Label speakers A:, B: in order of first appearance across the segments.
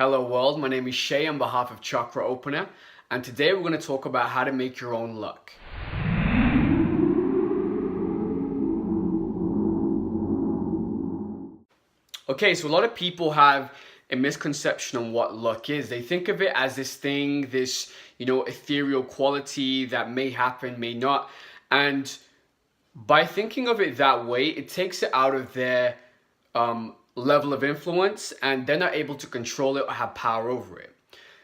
A: Hello world, my name is Shay on behalf of Chakra Opener, and today we're going to talk about how to make your own luck. Okay, so a lot of people have a misconception on what luck is. They think of it as this thing, this, ethereal quality that may happen, may not. And by thinking of it that way, it takes it out of their level of influence, and they're not able to control it or have power over it.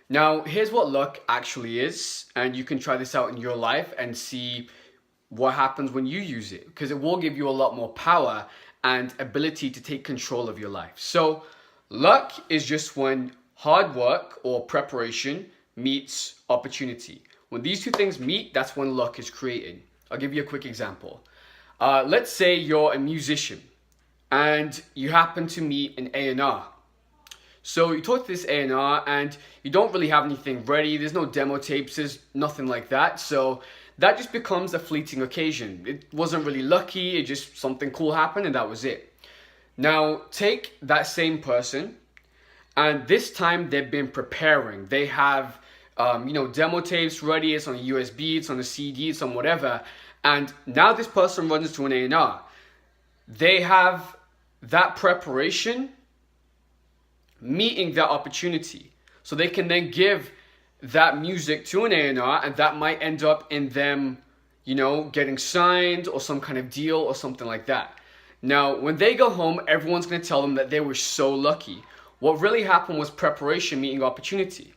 A: Now, here's what luck actually is, and you can try this out in your life and see what happens when you use it, because it will give you a lot more power and ability to take control of your life. So luck is just when hard work or preparation meets opportunity. When these two things meet, that's when luck is created. I'll give you a quick example. Let's say you're a musician and you happen to meet an A&R. So you talk to this A&R and you don't really have anything ready. There's no demo tapes, there's nothing like that. So that just becomes a fleeting occasion. It wasn't really lucky, it just something cool happened and that was it. Now take that same person, and this time they've been preparing. They have demo tapes ready, it's on a USB, it's on a CD, it's on whatever. And now this person runs to an A&R. They have that preparation meeting that opportunity. So they can then give that music to an A&R, and that might end up in them, getting signed or some kind of deal or something like that. Now, when they go home, everyone's going to tell them that they were so lucky. What really happened was preparation meeting opportunity.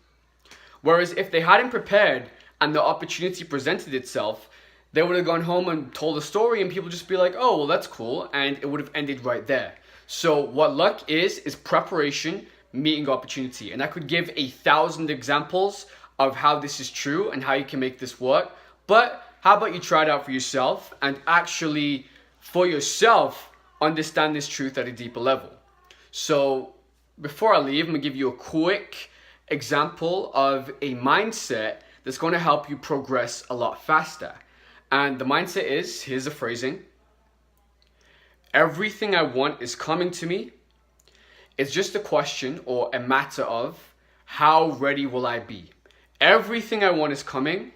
A: Whereas if they hadn't prepared and the opportunity presented itself, they would have gone home and told a story and people just be like, oh, well, that's cool. And it would have ended right there. So what luck is preparation meeting opportunity. And I could give 1,000 examples of how this is true and how you can make this work. But how about you try it out for yourself and actually, for yourself, understand this truth at a deeper level. So before I leave, I'm going to give you a quick example of a mindset that's going to help you progress a lot faster. And the mindset is, here's the phrasing: everything I want is coming to me. It's just a question or a matter of how ready will I be. Everything I want is coming.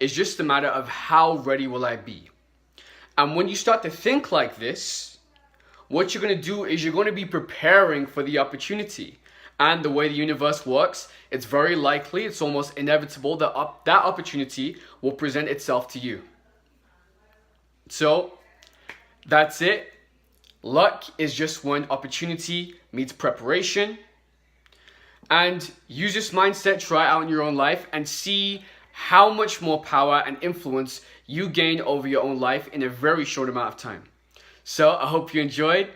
A: It's just a matter of how ready will I be. And when you start to think like this, what you're going to do is you're going to be preparing for the opportunity. And the way the universe works, it's very likely, it's almost inevitable that that opportunity will present itself to you. So that's it. Luck is just when opportunity meets preparation. And use this mindset, try it out in your own life, and see how much more power and influence you gain over your own life in a very short amount of time. So I hope you enjoyed.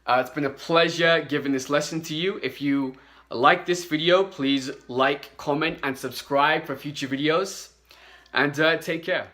A: It's been a pleasure giving this lesson to you. If you like this video, please like, comment, and subscribe for future videos. And take care.